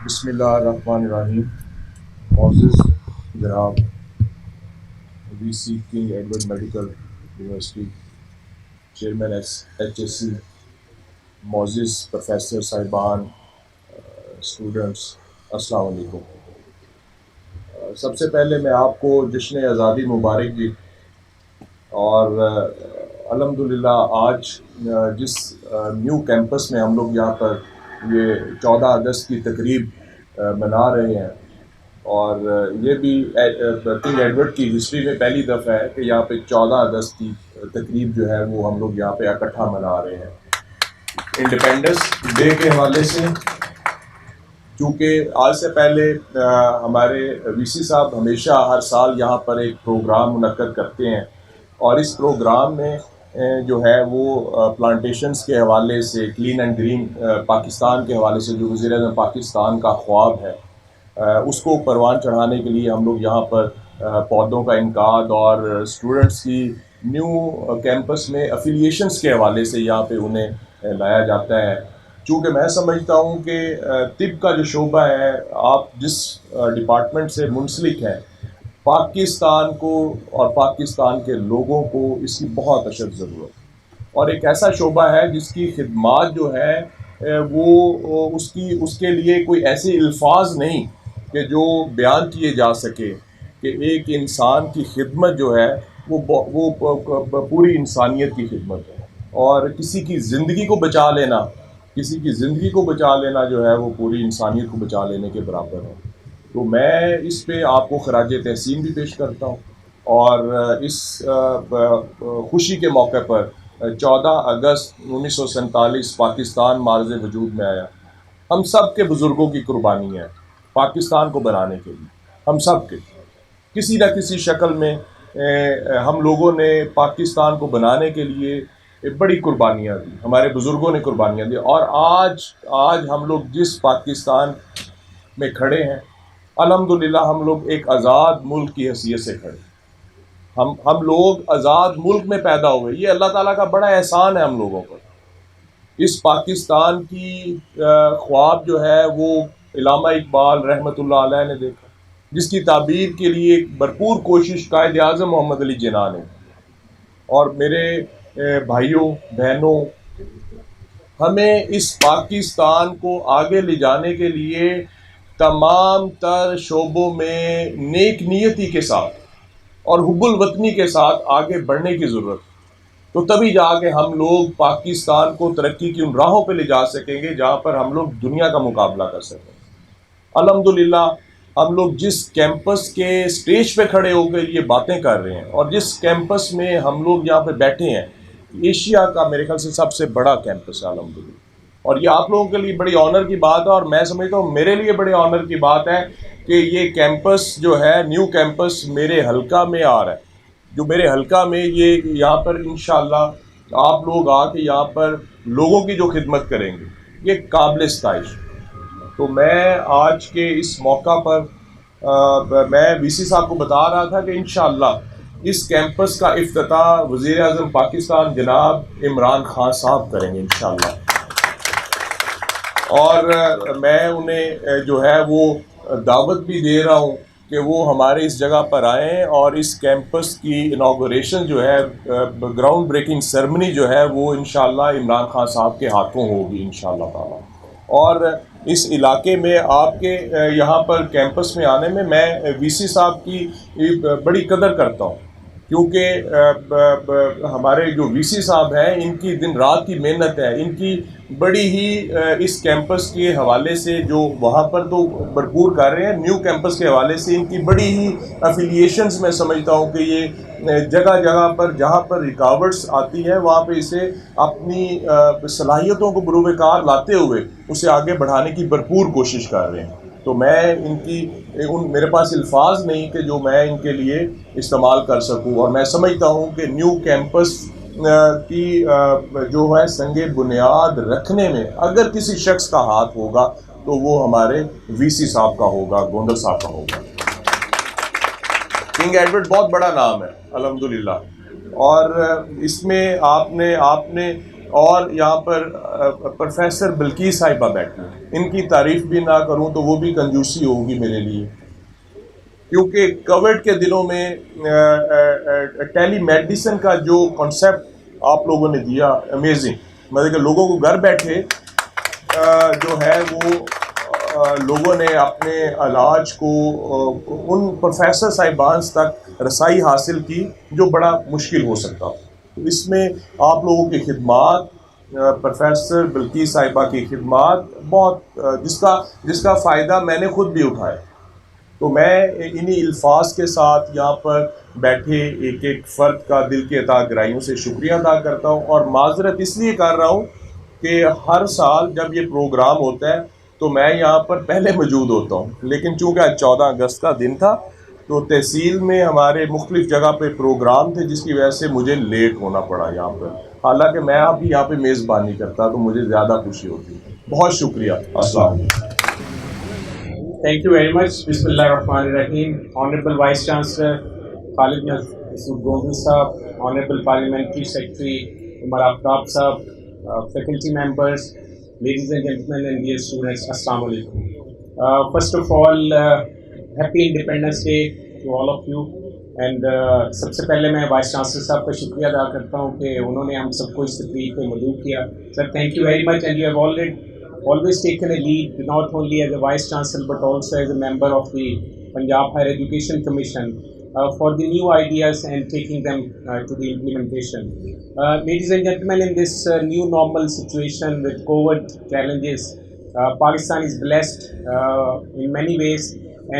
بسم اللہ الرحمن الرحیم. معزز جناب V C King Edward medical university chairman H S C, معزز پروفیسر صاحبان، اسٹوڈنٹس، السلام علیکم. سب سے پہلے میں آپ کو جشن آزادی مبارک دی، اور الحمدللہ آج جس نیو کیمپس میں ہم لوگ یہاں پر یہ 14 اگست کی تقریب منا رہے ہیں، اور یہ بھی کنگ ایڈورڈ کی ہسٹری میں پہلی دفعہ ہے کہ یہاں پہ 14 اگست کی تقریب جو ہے وہ ہم لوگ یہاں پہ اکٹھا منا رہے ہیں انڈیپینڈنس ڈے کے حوالے سے. کیونکہ آج سے پہلے ہمارے وی سی صاحب ہمیشہ ہر سال یہاں پر ایک پروگرام منعقد کرتے ہیں، اور اس پروگرام میں جو ہے وہ پلانٹیشنز کے حوالے سے، کلین اینڈ گرین پاکستان کے حوالے سے جو وزیر اعظم پاکستان کا خواب ہے اس کو پروان چڑھانے کے لیے ہم لوگ یہاں پر پودوں کا انعقاد اور اسٹوڈنٹس کی نیو کیمپس میں افیلیشنز کے حوالے سے یہاں پہ انہیں لایا جاتا ہے. چونکہ میں سمجھتا ہوں کہ طب کا جو شعبہ ہے، آپ جس ڈپارٹمنٹ سے منسلک ہیں، پاکستان کو اور پاکستان کے لوگوں کو اس کی بہت اشد ضرورت ہے، اور ایک ایسا شعبہ ہے جس کی خدمات جو ہے وہ اس کے لیے کوئی ایسے الفاظ نہیں کہ جو بیان کیے جا سکے کہ ایک انسان کی خدمت جو ہے وہ پوری انسانیت کی خدمت ہے، اور کسی کی زندگی کو بچا لینا جو ہے وہ پوری انسانیت کو بچا لینے کے برابر ہے. تو میں اس پہ آپ کو خراج تحسین بھی پیش کرتا ہوں، اور اس خوشی کے موقع پر 14 اگست 1947 پاکستان معرض وجود میں آیا. ہم سب کے بزرگوں کی قربانی ہے پاکستان کو بنانے کے لیے، ہم سب کے کسی نہ کسی شکل میں ہم لوگوں نے پاکستان کو بنانے کے لیے بڑی قربانیاں دی، ہمارے بزرگوں نے قربانیاں دی. اور آج ہم لوگ جس پاکستان میں کھڑے ہیں، الحمدللہ ہم لوگ ایک آزاد ملک کی حیثیت سے کھڑے. ہم لوگ آزاد ملک میں پیدا ہوئے، یہ اللہ تعالیٰ کا بڑا احسان ہے ہم لوگوں پر. اس پاکستان کی خواب جو ہے وہ علامہ اقبال رحمۃ اللہ علیہ نے دیکھا، جس کی تعبیر کے لیے ایک بھرپور کوشش قائد اعظم محمد علی جناح نے. اور میرے بھائیوں بہنوں، ہمیں اس پاکستان کو آگے لے جانے کے لیے تمام تر شعبوں میں نیک نیتی کے ساتھ اور حب الوطنی کے ساتھ آگے بڑھنے کی ضرورت ہے. تو تبھی جا کے ہم لوگ پاکستان کو ترقی کی ان راہوں پہ لے جا سکیں گے جہاں پر ہم لوگ دنیا کا مقابلہ کر سکیں. الحمدللہ ہم لوگ جس کیمپس کے سٹیج پہ کھڑے ہو کے یہ باتیں کر رہے ہیں، اور جس کیمپس میں ہم لوگ یہاں پہ بیٹھے ہیں، ایشیا کا میرے خیال سے سب سے بڑا کیمپس ہے الحمدللہ. اور یہ آپ لوگوں کے لیے بڑی آنر کی بات ہے، اور میں سمجھتا ہوں میرے لیے بڑے آنر کی بات ہے کہ یہ کیمپس جو ہے، نیو کیمپس میرے حلقہ میں آ رہا ہے. جو میرے حلقہ میں یہ یہاں پر انشاءاللہ آپ لوگ آ کے یہاں پر لوگوں کی جو خدمت کریں گے، یہ قابل ستائش. تو میں آج کے اس موقع پر میں وی سی صاحب کو بتا رہا تھا کہ انشاءاللہ اس کیمپس کا افتتاح وزیر اعظم پاکستان جناب عمران خان صاحب کریں گے انشاءاللہ. اور میں انہیں جو ہے وہ دعوت بھی دے رہا ہوں کہ وہ ہمارے اس جگہ پر آئیں، اور اس کیمپس کی انوگریشن جو ہے، گراؤنڈ بریکنگ سیرمنی جو ہے وہ انشاءاللہ عمران خان صاحب کے ہاتھوں ہوگی انشاءاللہ تعالی. اور اس علاقے میں آپ کے یہاں پر کیمپس میں آنے میں وی سی صاحب کی بڑی قدر کرتا ہوں، کیونکہ ہمارے جو وی سی صاحب ہیں ان کی دن رات کی محنت ہے، ان کی بڑی ہی اس کیمپس کے حوالے سے جو وہاں پر تو بھرپور کر رہے ہیں، نیو کیمپس کے حوالے سے ان کی بڑی ہی افیلیشنز میں سمجھتا ہوں کہ یہ جگہ جگہ پر جہاں پر رکاوٹس آتی ہے وہاں پہ اسے اپنی صلاحیتوں کو بروئے کار لاتے ہوئے اسے آگے بڑھانے کی بھرپور کوشش کر رہے ہیں. تو میں میرے پاس الفاظ نہیں کہ جو میں ان کے لیے استعمال کر سکوں، اور میں سمجھتا ہوں کہ نیو کیمپس کی جو ہے سنگ بنیاد رکھنے میں اگر کسی شخص کا ہاتھ ہوگا تو وہ ہمارے وی سی صاحب کا ہوگا، گوندل صاحب کا ہوگا. کنگ ایڈورڈ بہت بڑا نام ہے الحمدللہ، اور اس میں آپ نے اور یہاں پر پروفیسر بلقیس صاحبہ بیٹھی ہیں. ان کی تعریف بھی نہ کروں تو وہ بھی کنجوسی ہوگی میرے لیے، کیونکہ کووڈ کے دنوں میں ٹیلی میڈیسن کا جو کانسیپٹ آپ لوگوں نے دیا، امیزنگ. مطلب کہ لوگوں کو گھر بیٹھے جو ہے وہ لوگوں نے اپنے علاج کو ان پروفیسر صاحبان تک رسائی حاصل کی جو بڑا مشکل ہو سکتا. تو اس میں آپ لوگوں کی خدمات، پروفیسر بلقیس صاحبہ کی خدمات بہت، جس کا فائدہ میں نے خود بھی اٹھایا. تو میں انہی الفاظ کے ساتھ یہاں پر بیٹھے ایک ایک فرد کا دل کے عطا گرائیوں سے شکریہ ادا کرتا ہوں، اور معذرت اس لیے کر رہا ہوں کہ ہر سال جب یہ پروگرام ہوتا ہے تو میں یہاں پر پہلے موجود ہوتا ہوں، لیکن چونکہ آج 14 اگست کا دن تھا تو تحصیل میں ہمارے مختلف جگہ پہ پروگرام تھے، جس کی وجہ سے مجھے لیٹ ہونا پڑا یہاں پر. حالانکہ میں اب یہاں پہ میزبانی کرتا تو مجھے زیادہ خوشی ہوتی. بہت شکریہ. السلام علیکم. Thank you very much. Bismillah ar-Rahman ar-Rahim. Honorable Vice Chancellor Khalid Masood Gomi Sahab, Honorable Parliamentary Secretary Umar Aftab Sahab, faculty members, ladies and gentlemen and dear students, Assalamu alaikum. First of all, Happy Independence Day to all of you. And سب سے پہلے میں vice chancellor صاحب کا شکریہ ادا کرتا ہوں کہ انہوں نے ہم سب کو اس تقریب پہ مدعو کیا. Sir thank you very much and you have always taken a lead not only as a vice chancellor but also as a member of the Punjab Higher Education Commission for the new ideas and taking them to the implementation. Ladies and gentlemen, in this new normal situation with COVID challenges, Pakistan is blessed in many ways,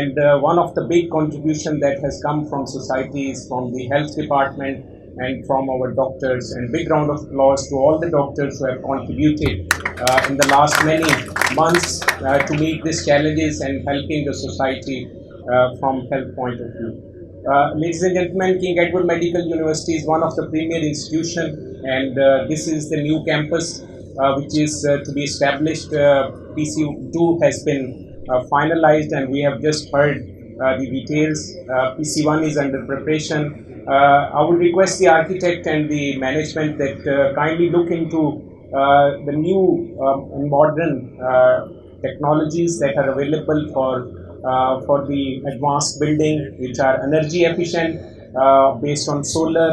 and one of the big contribution that has come from society is from the health department and from our doctors, and big round of applause to all the doctors who have contributed in the last many months to meet these challenges and helping the society from health point of view. Ladies and gentlemen, King Edward Medical University is one of the premier institution, and this is the new campus which is to be established. PC2 has been finalized and we have just heard the details. PC1 is under preparation. I would request the architect and the management that kindly look into the new and modern technologies that are available for the advanced building, which are energy efficient, based on solar,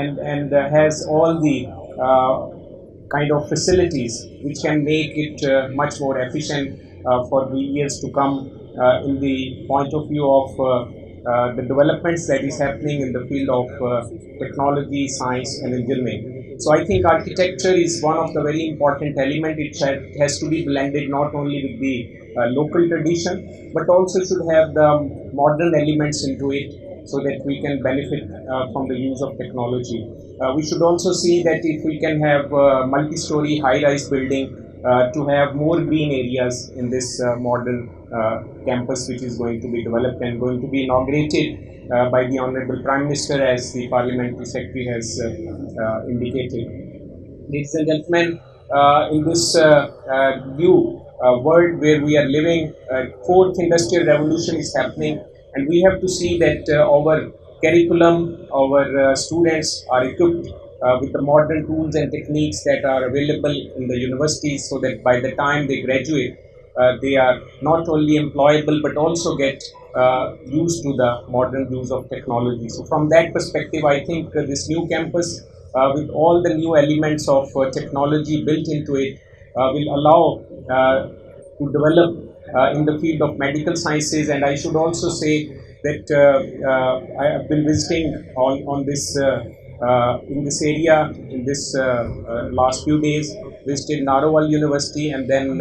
and has all the kind of facilities which can make it much more efficient for the years to come, in the point of view of the developments that is happening in the field of technology, science and engineering. So I think architecture is one of the very important element. It has to be blended not only with the local tradition, but also should have the modern elements into it so that we can benefit from the use of technology. We should also see that if we can have multi-story high-rise building to have more green areas in this modern campus which is going to be developed and going to be inaugurated by the Honorable Prime Minister, as the Parliamentary Secretary has indicated. Ladies and gentlemen, in this new world where we are living, fourth industrial revolution is happening, and we have to see that our curriculum, our students are equipped with the modern tools and techniques that are available in the universities, so that by the time they graduate, they are not only employable but also get used to the modern use of technology. So from that perspective, I think this new campus with all the new elements of technology built into it will allow to develop in the field of medical sciences. And I should also say that I have been visiting on this in this area in this last few days. Visited Narowal University, and then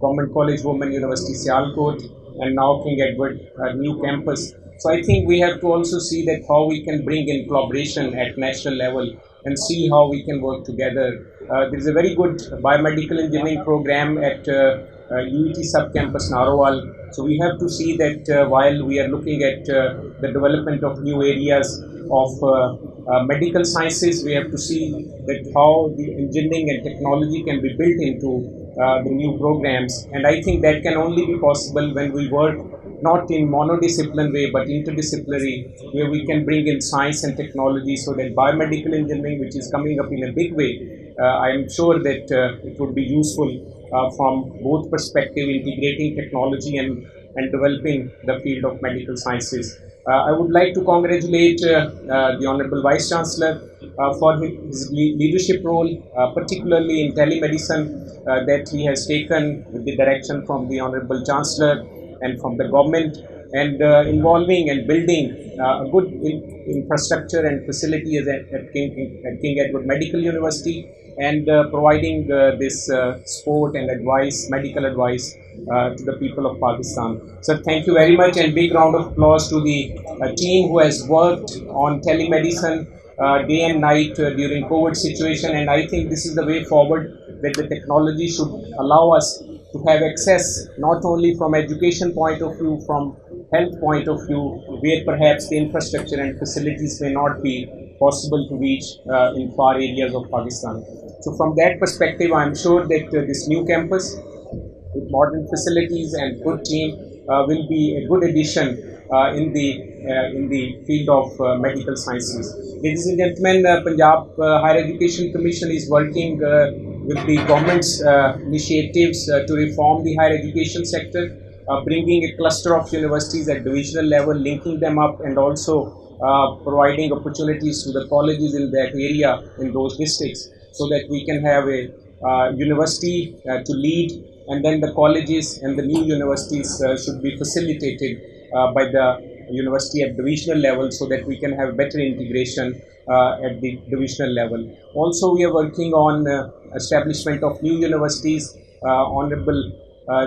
Government College Women University Sialkot, and now King Edward new campus. So I think we have to also see that how we can bring in collaboration at national level and see how we can work together. There is a very good biomedical engineering program at UET Sub-Campus Narowal. So we have to see that while we are looking at the development of new areas of medical sciences, we have to see that how the engineering and technology can be built into the new programs. And I think that can only be possible when we work not in monodiscipline way but interdisciplinary, where we can bring in science and technology, so that biomedical engineering, which is coming up in a big way, I am sure that it would be useful from both perspective, integrating technology and developing the field of medical sciences. I would like to congratulate the Honorable Vice Chancellor for his leadership role, particularly in telemedicine, that he has taken with the direction from the Honorable Chancellor and from the government, and involving and building a good infrastructure and facility at King Edward Medical University, and providing this support and advice, medical advice to the people of Pakistan. So thank you very much, and big round of applause to the team who has worked on telemedicine day and night during COVID situation. And I think this is the way forward, that the technology should allow us to have access not only from education point of view, from health point of view, where perhaps the infrastructure and facilities may not be possible to reach in far areas of Pakistan. So from that perspective, I am sure that this new campus with modern facilities and good team will be a good addition in the field of medical sciences. Ladies and gentlemen, Punjab Higher Education Commission is working with the government's initiatives to reform the higher education sector, bringing a cluster of universities at divisional level, linking them up, and also providing opportunities to the colleges in that area, in those districts, so that we can have a university to lead, and then the colleges and the new universities should be facilitated by the university at divisional level, so that we can have better integration at the divisional level. Also, we are working on establishment of new universities. Honorable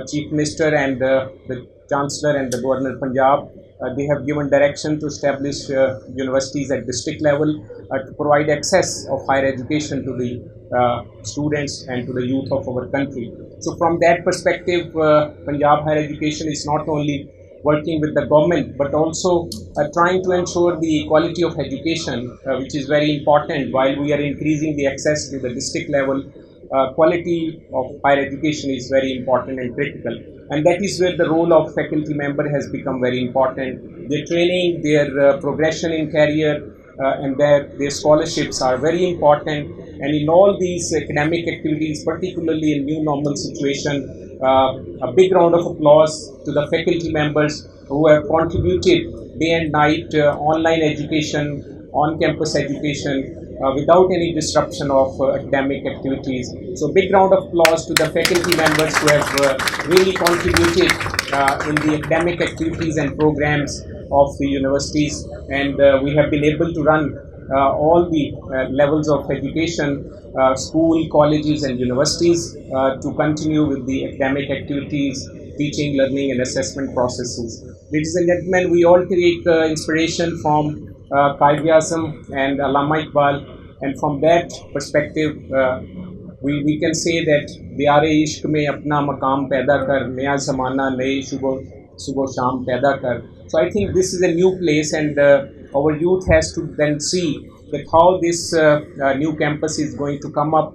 Chief Minister and the Chancellor and the Governor Punjab, they have given direction to establish universities at district level to provide access of higher education to the students and to the youth of our country. So from that perspective, Punjab Higher Education is not only working with the government, but also trying to ensure the quality of education, which is very important. While we are increasing the access to the district level, quality of higher education is very important and critical. And that is where the role of faculty member has become very important. Their training, their progression in career, and their scholarships are very important. And in all these academic activities, particularly in new normal situation, a big round of applause to the faculty members who have contributed day and night online education, on-campus education, without any disruption of academic activities. So big round of applause to the faculty members who have really contributed in the academic activities and programs of the universities, and we have been able to run all the levels of education, school, colleges and universities to continue with the academic activities, teaching, learning and assessment processes. Ladies and gentlemen, we all take inspiration from Quaid-e-Azam and Allama Iqbal, and from that perspective, we can say that Diyar-e Ishq mein apna maqam paida kar, naya zamana naye subo sham paida kar. So I think this is a new place, and our youth has to then see that how this new campus is going to come up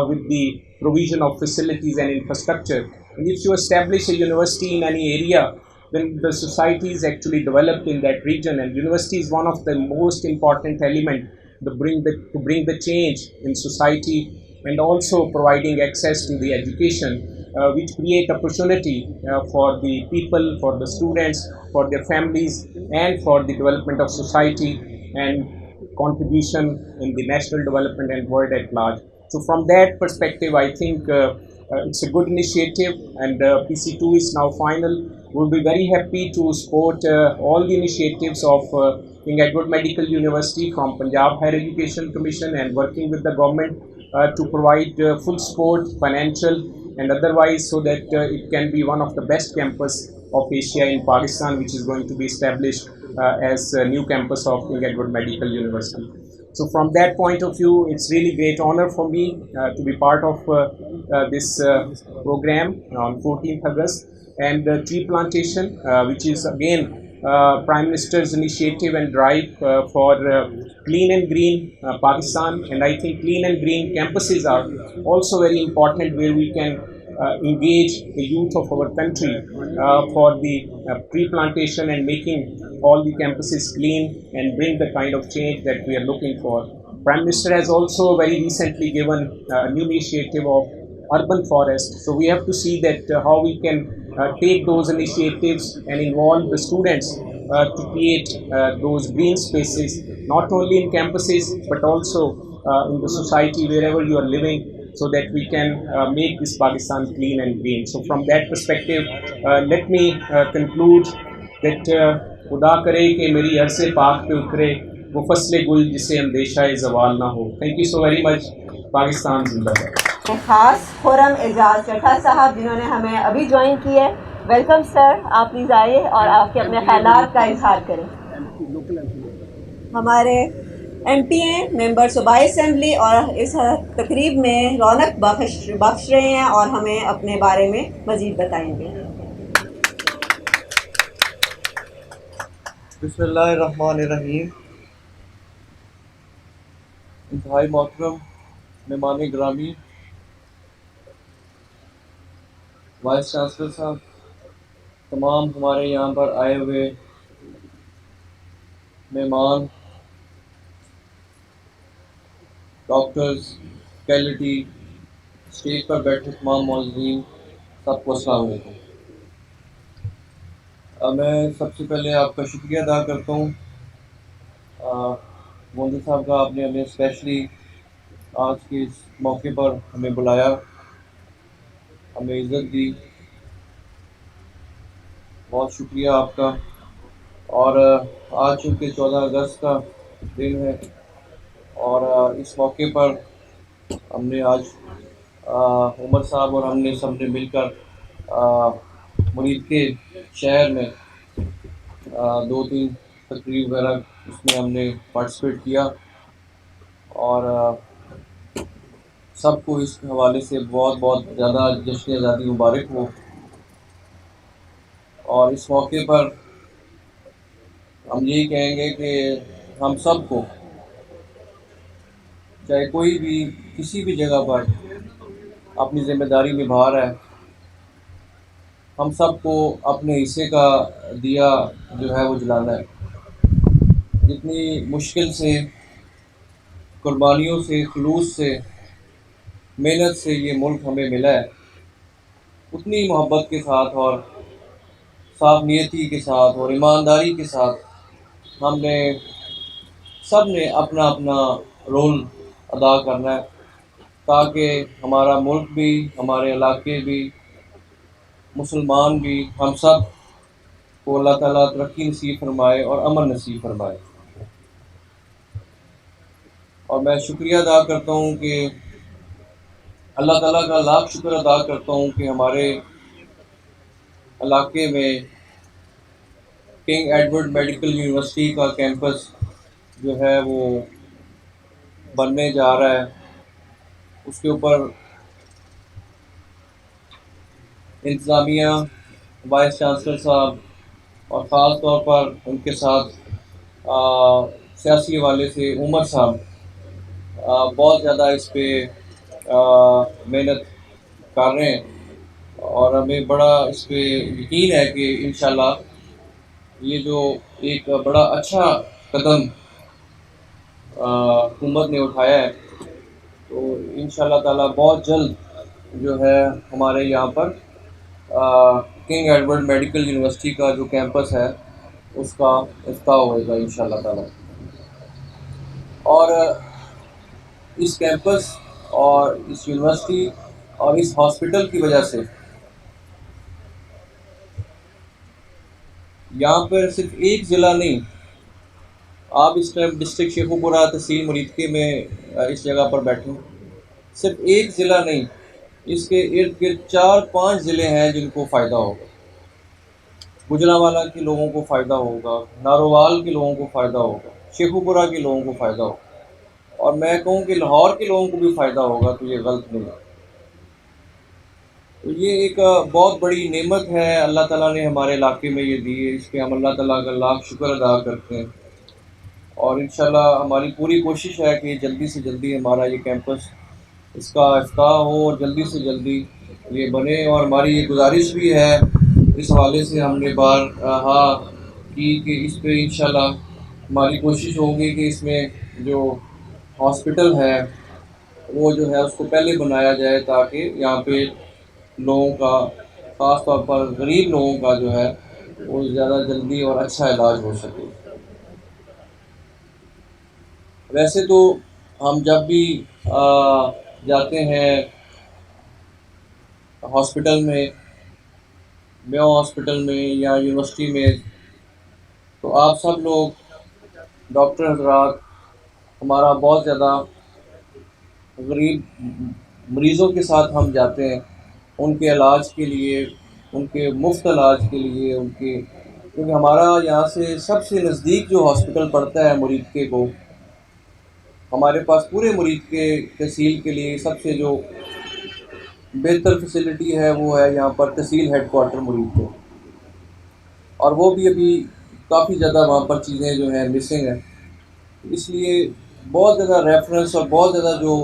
with the provision of facilities and infrastructure. And if you establish a university in any area, then the society is actually developed in that region, and university is one of the most important element to bring the change in society, and also providing access to the education, which create opportunity for the people, for the students, for their families, and for the development of society and contribution in the national development and world at large. So from that perspective, I think it's a good initiative, and PC2 is now final. We'll be very happy to support all the initiatives of King Edward Medical University from Punjab Higher Education Commission, and working with the government to provide full support, financial and otherwise, so that it can be one of the best campus of Asia in Pakistan, which is going to be established as a new campus of King Edward Medical University. So from that point of view, it's really great honor for me to be part of this program on 14th August, and tree plantation, which is again Prime Minister's initiative and drive for clean and green Pakistan. And I think clean and green campuses are also very important, where we can engage the youth of our country for the pre-plantation and making all the campuses clean and bring the kind of change that we are looking for. Prime Minister has also very recently given a new initiative of urban forest. So we have to see that how we can take those initiatives and involve the students to create those green spaces, not only in campuses but also in the society wherever you are living, so that we can make this Pakistan clean and green. So from that perspective, let me conclude that خدا کرے کہ میری عرص پاک پہ اترے وہ فصل گل جسے اندیشہ زوال نہ ہو. Thank you so very much. Pakistan زندہ باد. خاص خرم اعجاز چٹھا صاحب جنہوں نے ہمیں ابھی جوائن کی ہے. ویلکم سر, آپ پلیز آئیے اور آپ کے اپنے خیالات کا اظہار کریں. ہمارے ایم پی ہیں, ممبر صوبائی اسمبلی, اور اس تقریب میں رونق بخش رہے ہیں اور ہمیں اپنے بارے میں مزید بتائیں گے. بسم اللہ الرحمن الرحیم. انتہائی محترم مہمان گرامی, وائس چانسلر صاحب, تمام ہمارے یہاں پر آئے ہوئے مہمان, ڈاکٹرز, فیکلٹی, اسٹیج پر بیٹھے تمام معززین, سب کو السلام علیکم. میں سب سے پہلے آپ کا شکریہ ادا کرتا ہوں گوندی صاحب کا, آپ نے ہمیں اسپیشلی آج کے اس موقع پر ہمیں بلایا, ہمیں عزت دی, بہت شکریہ آپ کا. اور آج چونکہ 14 اگست کا دن ہے اور اس موقع پر ہم نے آج عمر صاحب اور ہم نے سب نے مل کر مرید کے شہر میں 2-3 تقریب وغیرہ اس میں ہم نے پارٹیسپیٹ کیا, اور سب کو اس حوالے سے بہت بہت زیادہ جشن آزادی مبارک ہو. اور اس موقع پر ہم یہی کہیں گے کہ ہم سب کو, چاہے کوئی بھی کسی بھی جگہ پر اپنی ذمہ داری نبھا رہا ہے, ہم سب کو اپنے حصے کا دیا جو ہے وہ جلانا ہے. جتنی مشکل سے, قربانیوں سے, خلوص سے, محنت سے یہ ملک ہمیں ملا ہے, اتنی محبت کے ساتھ اور صاف نیتی کے ساتھ اور ایمانداری کے ساتھ ہم نے سب نے اپنا اپنا رول ادا کرنا ہے, تاکہ ہمارا ملک بھی, ہمارے علاقے بھی, مسلمان بھی, ہم سب کو اللہ تعالیٰ ترقی نصیب فرمائے اور امن نصیب فرمائے. اور میں شکریہ ادا کرتا ہوں کہ اللہ تعالیٰ کا لاکھ شکر ادا کرتا ہوں کہ ہمارے علاقے میں کنگ ایڈورڈ میڈیکل یونیورسٹی کا کیمپس جو ہے وہ بننے جا رہا ہے. اس کے اوپر انتظامیہ, وائس چانسلر صاحب اور خاص طور پر ان کے ساتھ سیاسی حوالے سے عمر صاحب بہت زیادہ اس پہ محنت کر رہے ہیں, اور ہمیں بڑا اس پہ یقین ہے کہ انشاءاللہ یہ جو ایک بڑا اچھا قدم حکومت نے اٹھایا ہے, تو انشاءاللہ تعالیٰ بہت جلد جو ہے ہمارے یہاں پر کنگ ایڈورڈ میڈیکل یونیورسٹی کا جو کیمپس ہے اس کا افتتاح ہوئے گا انشاءاللہ تعالیٰ. اور اس کیمپس اور اس یونیورسٹی اور اس ہاسپٹل کی وجہ سے یہاں پر صرف ایک ضلع نہیں, آپ اس ٹائم ڈسٹرکٹ شیخوپورہ تحصیل مریدکے میں اس جگہ پر بیٹھے, صرف ایک ضلع نہیں, اس کے ارد گرد 4-5 ضلع ہیں جن کو فائدہ ہوگا. گجرانوالہ کے لوگوں کو فائدہ ہوگا, نارووال کے لوگوں کو فائدہ ہوگا, شیخوپورہ کے لوگوں کو فائدہ ہوگا, اور میں کہوں کہ لاہور کے لوگوں کو بھی فائدہ ہوگا, تو یہ غلط نہیں ہے. تو یہ ایک بہت بڑی نعمت ہے اللہ تعالیٰ نے ہمارے علاقے میں یہ دی ہے, اس پہ ہم اللہ تعالیٰ کا لاکھ شکر ادا کرتے ہیں. اور انشاءاللہ ہماری پوری کوشش ہے کہ جلدی سے جلدی ہمارا یہ کیمپس اس کا افتتاح ہو اور جلدی سے جلدی یہ بنے، اور ہماری یہ گزارش بھی ہے، اس حوالے سے ہم نے بارہا کی کہ اس پہ انشاءاللہ ہماری کوشش ہوگی کہ اس میں جو ہاسپٹل ہے وہ جو ہے اس کو پہلے بنایا جائے، تاکہ یہاں پہ لوگوں کا، خاص طور پر غریب لوگوں کا جو ہے وہ زیادہ جلدی اور اچھا علاج ہو سکے۔ ویسے تو ہم جب بھی جاتے ہیں ہاسپٹل میں، میو ہاسپٹل میں یا یونیورسٹی میں، تو آپ سب لوگ ڈاکٹر حضرات ہمارا بہت زیادہ غریب مریضوں کے ساتھ ہم جاتے ہیں، ان کے علاج کے لیے، ان کے مفت علاج کے لیے، ان کے، کیونکہ ہمارا یہاں سے سب سے نزدیک جو ہاسپٹل پڑتا ہے مرید کے کو، ہمارے پاس پورے مرید کے تحصیل کے لیے سب سے جو بہتر فیسلٹی ہے وہ ہے یہاں پر تحصیل ہیڈ کوارٹر مرید کے، اور وہ بھی ابھی کافی زیادہ وہاں پر چیزیں جو ہیں مسنگ ہیں، اس لیے بہت زیادہ ریفرنس اور بہت زیادہ جو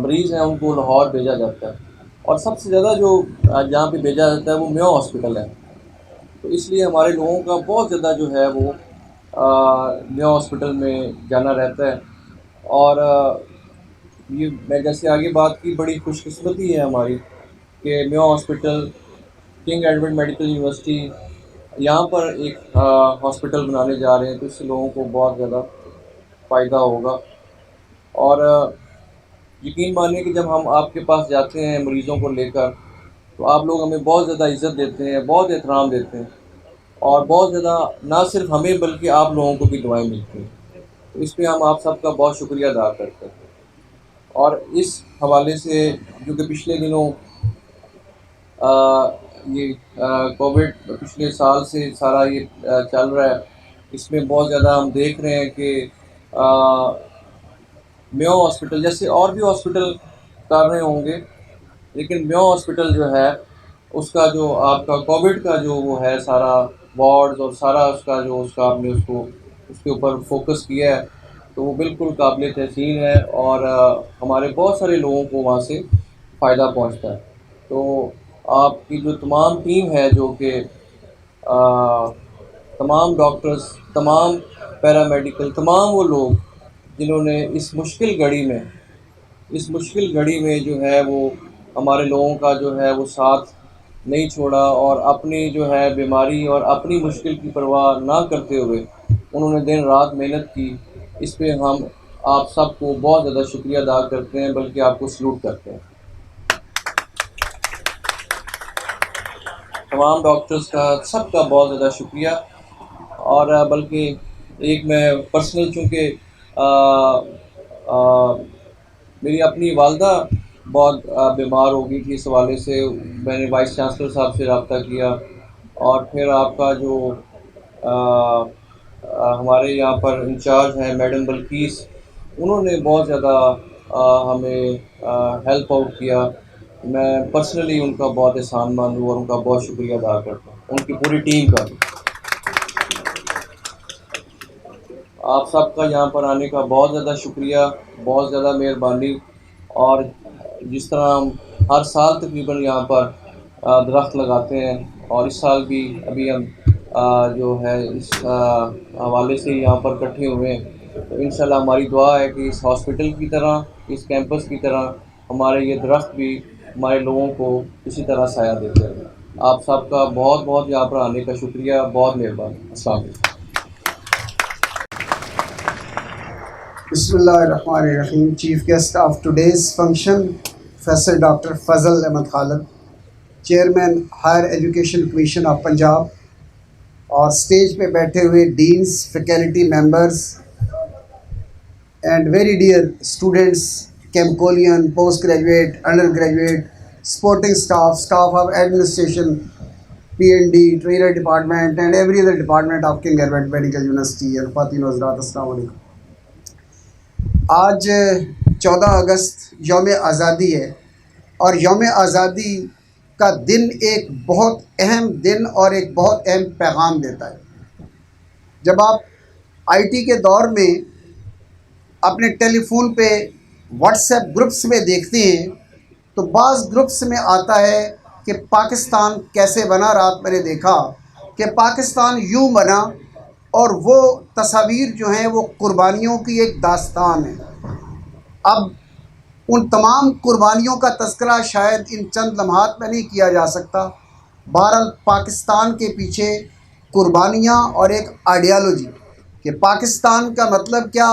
مریض ہیں ان کو لاہور بھیجا جاتا ہے، اور سب سے زیادہ جو جہاں پہ بھیجا جاتا ہے وہ میو ہاسپٹل ہے، تو اس لیے ہمارے لوگوں کا بہت زیادہ جو ہے وہ میو ہاسپٹل میں جانا رہتا ہے۔ اور یہ میں جیسے آگے بات کی، بڑی خوش قسمتی ہے ہماری کہ Mayo hospital, King Edward medical University یہاں پر ایک ہاسپٹل بنانے جا رہے ہیں، تو اس سے لوگوں کو بہت زیادہ فائدہ ہوگا۔ اور یقین مانیے کہ جب ہم آپ کے پاس جاتے ہیں مریضوں کو لے کر، تو آپ لوگ ہمیں بہت زیادہ عزت دیتے ہیں، بہت احترام دیتے ہیں، اور بہت زیادہ نہ صرف ہمیں بلکہ آپ لوگوں کو بھی دعائیں ملتی ہیں، تو اس پہ ہم آپ سب کا بہت شکریہ ادا کرتے ہیں۔ اور اس حوالے سے جو کہ پچھلے دنوں یہ کووڈ پچھلے سال سے سارا یہ چل رہا ہے، اس میں بہت زیادہ ہم دیکھ رہے ہیں کہ میو ہاسپٹل جیسے اور بھی ہاسپٹل کر رہے ہوں گے، لیکن میو ہاسپٹل جو ہے اس کا جو آپ کا کووڈ کا جو وہ ہے سارا وارڈز اور سارا اس کا جو اس کا آپ نے اس کے اوپر فوکس کیا ہے، تو وہ بالکل قابل تحسین ہے، اور ہمارے بہت سارے لوگوں کو وہاں سے فائدہ پہنچتا ہے۔ تو آپ کی جو تمام ٹیم ہے، جو کہ تمام ڈاکٹرز، تمام پیرامیڈیکل، تمام وہ لوگ جنہوں نے اس مشکل گھڑی میں جو ہے وہ ہمارے لوگوں کا جو ہے وہ ساتھ نہیں چھوڑا، اور اپنی جو ہے بیماری اور اپنی مشکل کی پرواہ نہ کرتے ہوئے انہوں نے دن رات محنت کی، اس پہ ہم آپ سب کو بہت زیادہ شکریہ ادا کرتے ہیں، بلکہ آپ کو سلوٹ کرتے ہیں۔ تمام ڈاکٹرز کا، سب کا بہت زیادہ شکریہ۔ اور بلکہ ایک میں پرسنل، چونکہ میری اپنی والدہ بہت بیمار ہو گئی تھی، اس حوالے سے میں نے وائس چانسلر صاحب سے رابطہ کیا، اور پھر آپ کا جو ہمارے یہاں پر انچارج ہیں میڈم بلقیس، انہوں نے بہت زیادہ ہمیں ہیلپ آؤٹ کیا۔ میں پرسنلی ان کا بہت احسان مند ہوں اور ان کا بہت شکریہ ادا کرتا ہوں، ان کی پوری ٹیم کا۔ آپ سب کا یہاں پر آنے کا بہت زیادہ شکریہ، بہت زیادہ مہربانی۔ اور جس طرح ہم ہر سال تقریباً یہاں پر درخت لگاتے ہیں، اور اس سال بھی ابھی ہم جو ہے اس حوالے سے یہاں پر اکٹھے ہوئے ہیں، تو انشاءاللہ ہماری دعا ہے کہ اس ہاسپٹل کی طرح، اس کیمپس کی طرح ہمارے یہ درخت بھی ہمارے لوگوں کو اسی طرح سایہ دیتے ہیں۔ آپ سب کا بہت بہت یہاں پر آنے کا شکریہ، بہت مہربانی۔ السلام علیکم۔ بسم اللہ الرحمن الرحیم۔ Chief guest of today's function professor doctor Fazal Ahmed Khalid, chairman higher education commission of Punjab, اور اسٹیج پہ بیٹھے ہوئے deans, faculty members and very dear students, کیمکولین، postgraduate, undergraduate, supporting staff of administration, PND، ٹریلر department and every other department of King Edward medical University, اور خواتین و حضرات، السلام علیکم۔ آج 14 اگست یوم آزادی ہے، اور یوم آزادی کا دن ایک بہت اہم دن اور ایک بہت اہم پیغام دیتا ہے۔ جب آپ IT کے دور میں اپنے ٹیلی فون پہ واٹس ایپ گروپس میں دیکھتے ہیں تو بعض گروپس میں آتا ہے کہ پاکستان کیسے بنا. رات میں نے دیکھا کہ پاکستان یوں بنا اور وہ تصاویر جو ہیں وہ قربانیوں کی ایک داستان ہے. اب ان تمام قربانیوں کا تذکرہ شاید ان چند لمحات میں نہیں کیا جا سکتا. بہرحال پاکستان کے پیچھے قربانیاں اور ایک آئیڈیالوجی کہ پاکستان کا مطلب کیا،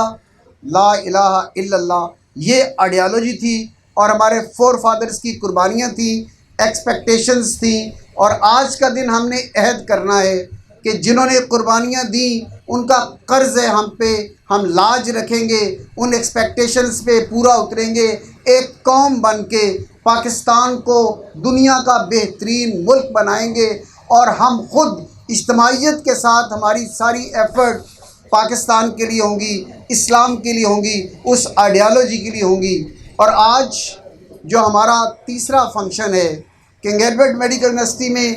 لا الہ الا اللہ، یہ آئیڈیالوجی تھی اور ہمارے فور فادرز کی قربانیاں تھیں، ایکسپیکٹیشنز تھیں. اور آج کا دن ہم نے عہد کرنا ہے کہ جنہوں نے قربانیاں دیں ان کا قرض ہے ہم پہ، ہم لاج رکھیں گے، ان ایکسپیکٹیشنز پہ پورا اتریں گے، ایک قوم بن کے پاکستان کو دنیا کا بہترین ملک بنائیں گے. اور ہم خود اجتماعیت کے ساتھ ہماری ساری ایفرٹ پاکستان کے لیے ہوں گی، اسلام کے لیے ہوں گی، اس آئیڈیالوجی کے لیے ہوں گی. اور آج جو ہمارا تیسرا فنکشن ہے کنگ ایڈورڈ میڈیکل یونیورسٹی میں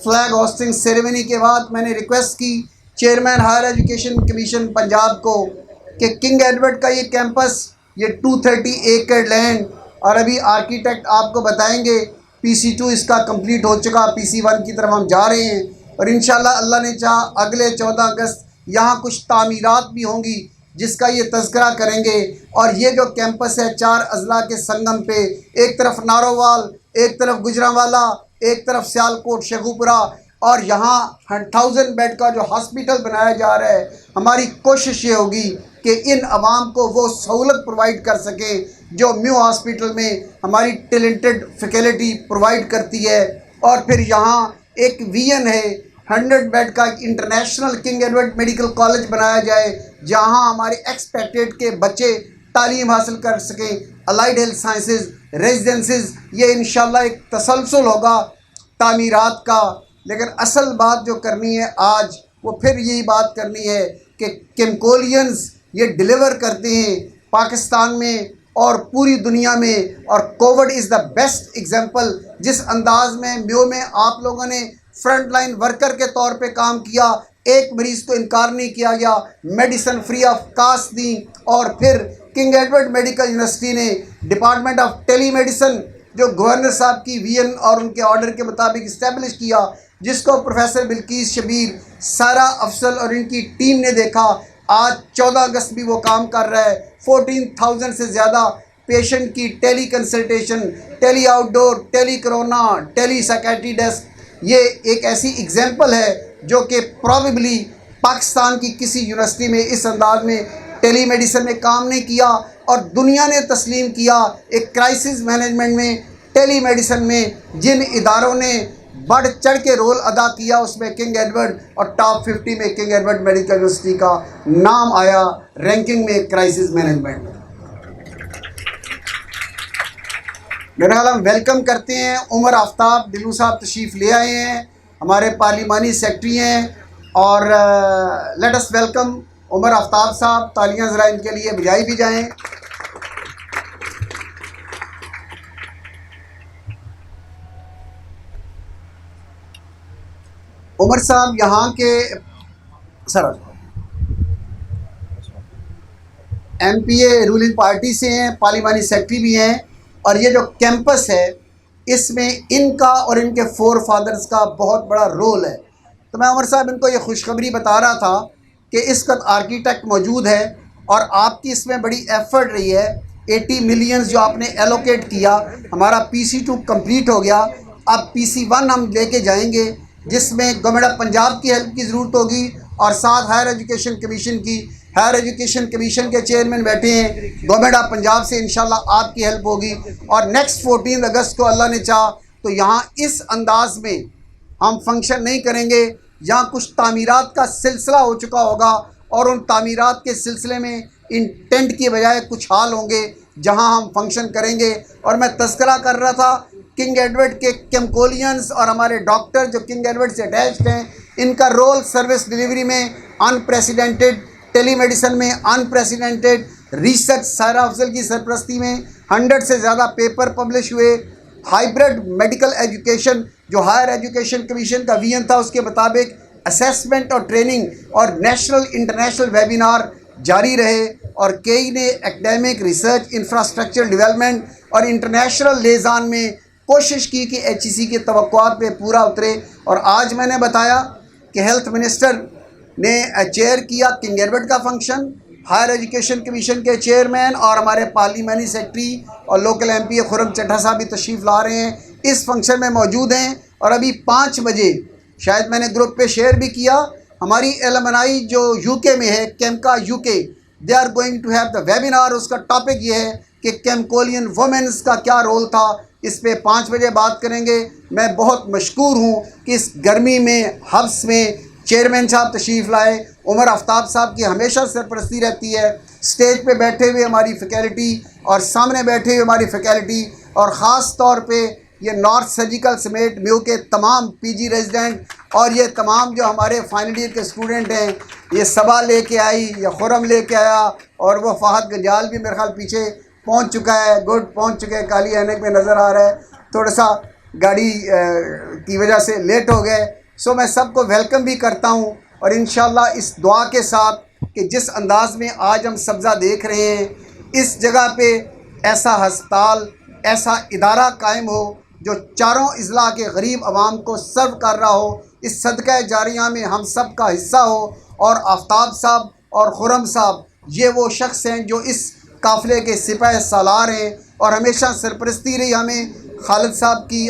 فلیگ ہوسٹنگ سیریمنی کے بعد میں نے ریکویسٹ کی chairman higher education Commission Punjab کو کہ کنگ ایڈورڈ کا یہ کیمپس، یہ 230 ایکڑ لینڈ، اور ابھی آرکیٹیکٹ آپ کو بتائیں گے PC2 اس کا کمپلیٹ ہو چکا، PC1 کی طرف ہم جا رہے ہیں. اور انشاءاللہ اللہ نے چاہا اگلے 14 اگست یہاں کچھ تعمیرات بھی ہوں گی جس کا یہ تذکرہ کریں گے. اور یہ جو کیمپس ہے 4 اضلاع کے سنگم پہ، ایک طرف نارووال، ایک طرف گجرانوالا، ایک طرف سیالکوٹ شیخوپورہ، اور یہاں 1000 بیڈ کا جو ہاسپیٹل بنایا جا رہا ہے. ہماری کوشش یہ ہوگی کہ ان عوام کو وہ سہولت پرووائڈ کر سکیں جو میو ہاسپیٹل میں ہماری ٹیلنٹڈ فیکلٹی پرووائڈ کرتی ہے. اور پھر یہاں ایک ویژن ہے 100 بیڈ کا ایک international king Edward Medical college بنایا جائے جہاں ہمارے ایکسپیکٹیڈ کے بچے تعلیم حاصل کر سکیں، الائیڈ ہیلتھ سائنسز، ریزیڈنسز. یہ انشاءاللہ ایک تسلسل ہوگا تعمیرات کا. لیکن اصل بات جو کرنی ہے آج وہ پھر یہی بات کرنی ہے کہ کیمکولینز یہ ڈیلیور کرتے ہیں پاکستان میں اور پوری دنیا میں. اور Covid is the best example. جس انداز میں میو میں آپ لوگوں نے فرنٹ لائن ورکر کے طور پہ کام کیا، ایک مریض کو انکار نہیں کیا گیا، میڈیسن فری آف کاسٹ دیں. اور پھر کنگ ایڈورڈ میڈیکل یونیورسٹی نے ڈپارٹمنٹ آف ٹیلی میڈیسن جو گورنر صاحب کی ویژن اور ان کے آرڈر کے مطابق اسٹیبلش کیا، جس کو پروفیسر بلقیس شبیر، سارا افضل اور ان کی ٹیم نے دیکھا. آج 14 اگست بھی وہ کام کر رہا ہے. 14,000 سے زیادہ پیشنٹ کی ٹیلی کنسلٹیشن، ٹیلی آؤٹ ڈور، ٹیلی کرونا، ٹیلی سائکیٹری ڈیسک. یہ ایک ایسی ایگزامپل ہے جو کہ پروبیبلی پاکستان کی کسی یونیورسٹی میں اس انداز میں ٹیلی میڈیسن میں کام نہیں کیا. اور دنیا نے تسلیم کیا ایک کرائسس مینجمنٹ میں، ٹیلی میڈیسن میں جن اداروں نے بڑھ چڑھ کے رول ادا کیا اس میں کنگ ایڈورڈ، اور ٹاپ 50 میں کنگ ایڈورڈ میڈیکل یونیورسٹی کا نام آیا رینکنگ میں کرائسس مینجمنٹ. میرا خیال ہم ویلکم کرتے ہیں عمر آفتاب ڈلو صاحب تشریف لے آئے ہیں، ہمارے پارلیمانی سیکرٹری ہیں. اور لیٹ اس ویلکم عمر آفتاب صاحب. تالیاں ذرا ان کے لیے بجائی بھی جائیں. عمر صاحب یہاں کے سر MP رولنگ پارٹی سے ہیں، پارلیمانی سیکرٹری بھی ہیں. اور یہ جو کیمپس ہے اس میں ان کا اور ان کے فور فادرز کا بہت بڑا رول ہے. تو میں عمر صاحب ان کو یہ خوشخبری بتا رہا تھا کہ اس وقت آرکیٹیکٹ موجود ہے اور آپ کی اس میں بڑی ایفرٹ رہی ہے. 80 ملینز جو آپ نے ایلوکیٹ کیا، ہمارا PC2 کمپلیٹ ہو گیا. اب PC1 ہم لے کے جائیں گے جس میں گورنمنٹ آف پنجاب کی ہیلپ کی ضرورت ہوگی اور ساتھ ہائر ایجوکیشن کمیشن کی. ہائر ایجوکیشن کمیشن کے چیئرمین بیٹھے ہیں گورنمنٹ آف پنجاب سے، انشاءاللہ آپ کی ہیلپ ہوگی. اور نیکسٹ 14 اگست کو اللہ نے چاہا تو یہاں اس انداز میں ہم فنکشن نہیں کریں گے. یہاں کچھ تعمیرات کا سلسلہ ہو چکا ہوگا اور ان تعمیرات کے سلسلے میں ان ٹینٹ کی بجائے کچھ ہال ہوں گے جہاں ہم فنکشن کریں گے. اور میں تذکرہ کر رہا تھا کنگ ایڈورڈ کے کیمکولینز اور ہمارے ڈاکٹر جو کنگ ایڈورڈ سے اٹیچڈ ہیں، ان کا رول سروس ڈلیوری میں انپریسیڈنٹڈ، ٹیلی میڈیسن میں انپریسیڈنٹڈ، ریسرچ سائرہ افضل کی سرپرستی میں 100 سے زیادہ پیپر پبلش ہوئے. ہائیبرڈ میڈیکل ایجوکیشن جو ہائر ایجوکیشن کمیشن کا ویژن تھا اس کے مطابق اسیسمنٹ اور ٹریننگ اور نیشنل انٹرنیشنل ویبینار جاری رہے. اور کئی نے ایکڈیمک ریسرچ انفراسٹرکچر ڈیولپمنٹ اور انٹرنیشنل لیزان میں کوشش کی کہ HEC کی توقعات پہ پورا اترے. اور آج میں نے بتایا کہ ہیلتھ منسٹر نے چیئر کیا کنگ ایڈورڈ کا فنکشن. ہائر ایجوکیشن کمیشن کے چیئرمین اور ہمارے پارلیمانی سیکرٹری اور لوکل MP خرم چٹھا صاحب بھی تشریف لا رہے ہیں, اس فنکشن میں موجود ہیں. اور ابھی 5 بجے شاید میں نے گروپ پہ شیئر بھی کیا, ہماری ایلمنائی جو UK میں ہے, کیمکا UK, they are going to have the webinar. اس کا ٹاپک یہ ہے کہ کیمکولین وومنس کا کیا رول تھا. اس پہ 5 بجے بات کریں گے. میں بہت مشکور ہوں کہ اس گرمی میں حبس میں چیئرمین صاحب تشریف لائے. عمر آفتاب صاحب کی ہمیشہ سرپرستی رہتی ہے. اسٹیج پہ بیٹھے ہوئے ہماری فیکلٹی اور سامنے بیٹھے ہوئے ہماری فیکلٹی, اور خاص طور پہ یہ نارتھ سرجیکل سمیت میو کے تمام PG ریزیڈنٹ اور یہ تمام جو ہمارے فائنل ایئر کے اسٹوڈنٹ ہیں. یہ صبا لے کے آئی, یا خرم لے کے آیا, اور وہ فہد گنجال بھی میرے خیال پیچھے پہنچ چکا ہے. گڈ پہنچ چکے ہیں, کالی اینک میں نظر آ رہا ہے. تھوڑا سا گاڑی کی وجہ سے لیٹ ہو گئے. سو میں سب کو ویلکم بھی کرتا ہوں, اور انشاءاللہ اس دعا کے ساتھ کہ جس انداز میں آج ہم سبزہ دیکھ رہے ہیں, اس جگہ پہ ایسا ہسپتال, ایسا ادارہ قائم ہو جو چاروں اضلاع کے غریب عوام کو سرو کر رہا ہو. اس صدقہ جاریہ میں ہم سب کا حصہ ہو. اور آفتاب صاحب اور خرم صاحب یہ وہ شخص ہیں جو اس قافلے کے سپہ سالار ہیں, اور ہمیشہ سرپرستی رہی ہمیں خالد صاحب کی,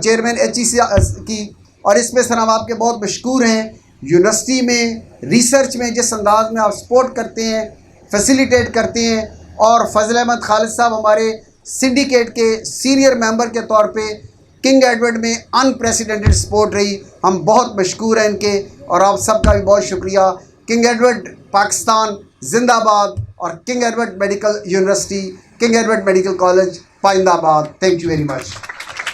چیئرمین HEC کی. اور اس میں سر ہم آپ کے بہت مشکور ہیں. یونیورسٹی میں ریسرچ میں جس انداز میں آپ سپورٹ کرتے ہیں, فیسیلیٹیٹ کرتے ہیں. اور فضل احمد خالد صاحب ہمارے سنڈیکیٹ کے سینئر ممبر کے طور پہ کنگ ایڈورڈ میں انپریسیڈنٹڈ سپورٹ رہی. ہم بہت مشکور ہیں ان کے, اور آپ سب کا بھی بہت شکریہ. کنگ ایڈورڈ پاکستان زندہ باد, اور King Edward medical University, King Edward Medical College پائندہ آباد. Thank you very much.